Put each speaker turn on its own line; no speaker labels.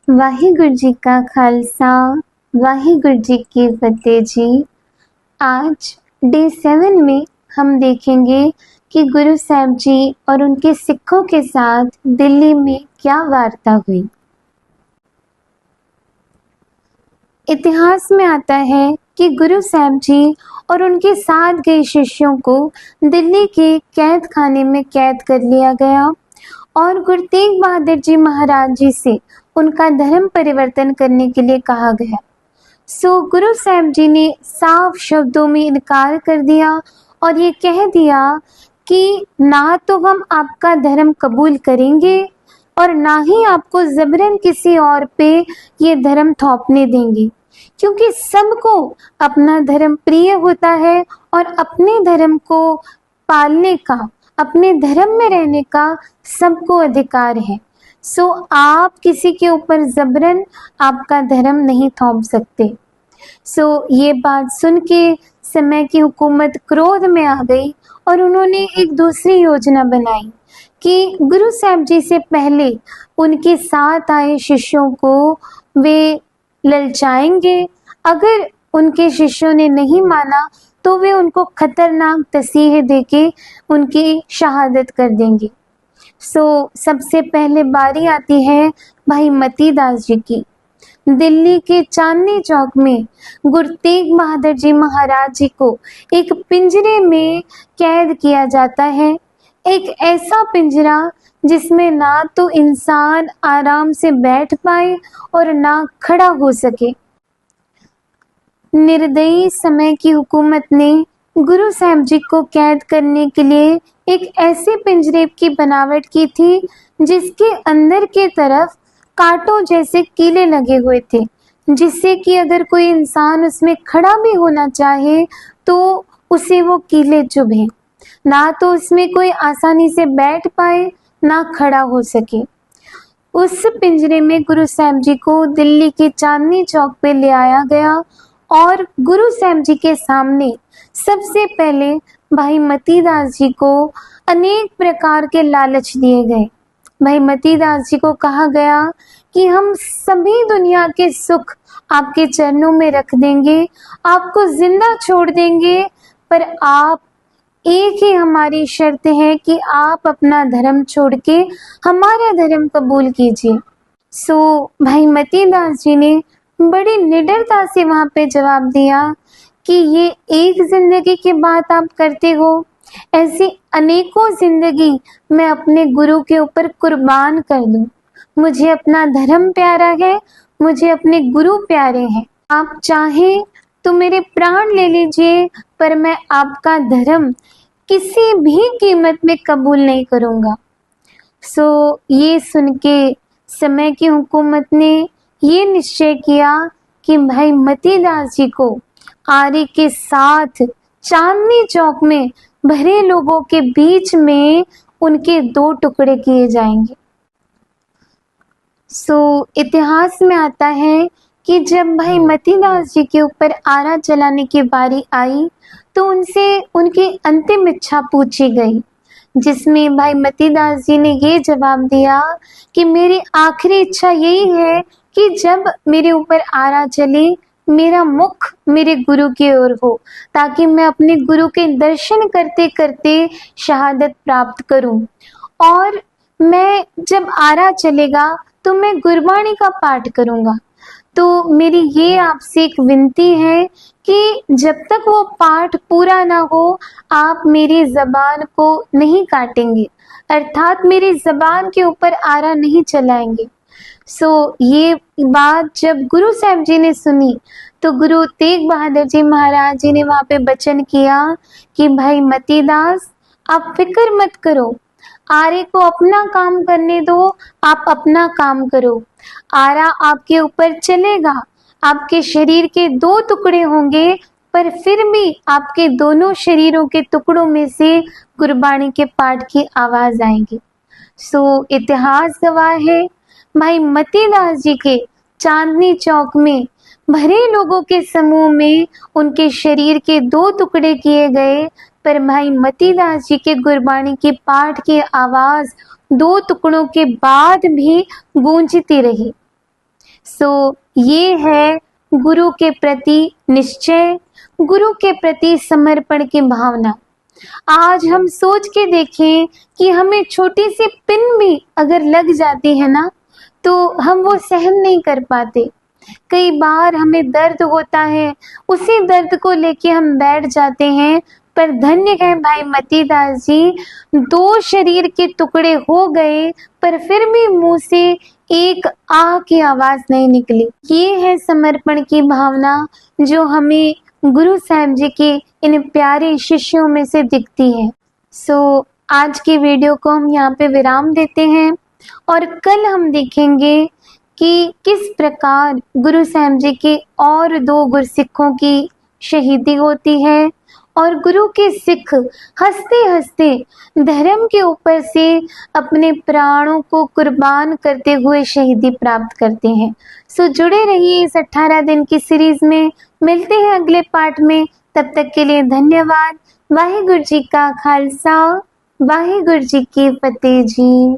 वाहिगुरु जी का खालसा वाहिगुरु जी की फतेह जी। आज डे 7 में हम देखेंगे कि गुरु साहब जी और उनके सिखों के साथ दिल्ली में क्या वार्ता हुई। इतिहास में आता है कि गुरु साहब जी और उनके साथ गए शिष्यों को दिल्ली के कैद खाने में कैद कर लिया गया और गुरु तेग बहादुर जी महाराज जी से उनका धर्म परिवर्तन करने के लिए कहा गया। सो गुरु साहब जी ने साफ शब्दों में इनकार कर दिया और ये कह दिया कि ना तो हम आपका धर्म कबूल करेंगे और ना ही आपको जबरन किसी और पे ये धर्म थोपने देंगे, क्योंकि सबको अपना धर्म प्रिय होता है और अपने धर्म को पालने का, अपने धर्म में रहने का सबको अधिकार है। सो आप किसी के ऊपर जबरन आपका धर्म नहीं थोप सकते। सो ये बात सुन के समय की हुकूमत क्रोध में आ गई और उन्होंने एक दूसरी योजना बनाई कि गुरु साहब जी से पहले उनके साथ आए शिष्यों को वे ललचाएंगे। अगर उनके शिष्यों ने नहीं माना तो वे उनको खतरनाक तसीहे देके उनकी शहादत कर देंगे। सो सबसे पहले बारी आती है भाई मती दास जी की। दिल्ली के चांदनी चौक में गुरु तेग बहादुर जी महाराज जी को एक पिंजरे में कैद किया जाता है। एक ऐसा पिंजरा जिसमें ना तो इंसान आराम से बैठ पाए और ना खड़ा हो सके। निर्दयी समय की हुकूमत ने गुरु साहब जी को कैद करने के लिए एक ऐसे पिंजरे की बनावट की थी जिसके अंदर के तरफ कांटों जैसे कीले लगे हुए थे, जिससे कि अगर कोई इंसान उसमें खड़ा भी होना चाहे तो उसे वो कीले चुभे, ना तो उसमें कोई आसानी से बैठ पाए ना खड़ा हो सके। उस पिंजरे में गुरु साहब जी को दिल्ली के चांदनी चौक पे ले आया गया और गुरु साहब जी के सामने सबसे पहले भाई मती दास जी को अनेक प्रकार के लालच दिए गए। भाई मती दास जी को कहा गया कि हम सभी दुनिया के सुख आपके चरणों में रख देंगे, आपको जिंदा छोड़ देंगे, पर आप एक ही हमारी शर्त है कि आप अपना धर्म छोड़ के हमारा धर्म कबूल कीजिए। सो भाई मती दास जी ने बड़ी निडरता से वहां पे जवाब दिया कि ये एक जिंदगी की बात आप करते हो, ऐसी अनेकों जिंदगी मैं अपने गुरु के ऊपर कुर्बान कर दूं। मुझे अपना धर्म प्यारा है, मुझे अपने गुरु प्यारे हैं। आप चाहें तो मेरे प्राण ले लीजिए, पर मैं आपका धर्म किसी भी कीमत में कबूल नहीं करूंगा। सो ये सुन के समय की हुकूमत ने ये निश्चय किया कि भाई मती दास जी को आरे के साथ चांदनी चौक में भरे लोगों के बीच में उनके 2 टुकड़े किए जाएंगे। सो इतिहास में आता है कि जब भाई मती दास जी के ऊपर आरा चलाने की बारी आई तो उनसे उनकी अंतिम इच्छा पूछी गई, जिसमें भाई मती दास जी ने ये जवाब दिया कि मेरी आखिरी इच्छा यही है कि जब मेरे ऊपर आरा चले मेरा मुख मेरे गुरु की ओर हो, ताकि मैं अपने गुरु के दर्शन करते करते शहादत प्राप्त करूं। और मैं जब आरा चलेगा तो मैं गुरबाणी का पाठ करूंगा। तो मेरी ये आपसे एक विनती है कि जब तक वो पाठ पूरा ना हो आप मेरी जबान को नहीं काटेंगे, अर्थात मेरी जबान के ऊपर आरा नहीं चलाएंगे। सो ये बात जब गुरु साहब जी ने सुनी तो गुरु तेग बहादुर जी महाराज जी ने वहां पे वचन किया कि भाई मती दास आप फिक्र मत करो, आरे को अपना काम करने दो, आप अपना काम करो। आरा आपके ऊपर चलेगा, आपके शरीर के 2 टुकड़े होंगे, पर फिर भी आपके दोनों शरीरों के टुकड़ों में से गुरबाणी के पाठ की आवाज आएगी। सो इतिहास गवाह है भाई मती दास जी के चांदनी चौक में भरे लोगों के समूह में उनके शरीर के 2 टुकड़े किए गए, पर भाई मती दास जी के गुरबाणी के पाठ की आवाज 2 टुकड़ों के बाद भी गूंजती रही। ये है गुरु के प्रति निश्चय, गुरु के प्रति समर्पण की भावना। आज हम सोच के देखें कि हमें छोटी सी पिन भी अगर लग जाती है ना, तो हम वो सहन नहीं कर पाते। कई बार हमें दर्द होता है, उसी दर्द को लेके हम बैठ जाते हैं। पर धन्य है भाई मतीदास जी, 2 शरीर के टुकड़े हो गए पर फिर भी मुंह से एक आह की आवाज नहीं निकली। ये है समर्पण की भावना जो हमें गुरु साहब जी के इन प्यारे शिष्यों में से दिखती है। आज की वीडियो को हम यहाँ पे विराम देते हैं और कल हम देखेंगे कि किस प्रकार गुरु साहब जी के और 2 गुरसिखों की शहीदी होती है और गुरु के सिख हंसते हंसते धर्म के ऊपर से अपने प्राणों को कुर्बान करते हुए शहीदी प्राप्त करते हैं। जुड़े रहिए इस 18 दिन की सीरीज में। मिलते हैं अगले पार्ट में, तब तक के लिए धन्यवाद। वाहिगुरु जी का खालसा, वाहिगुरु जी की फतेह जी।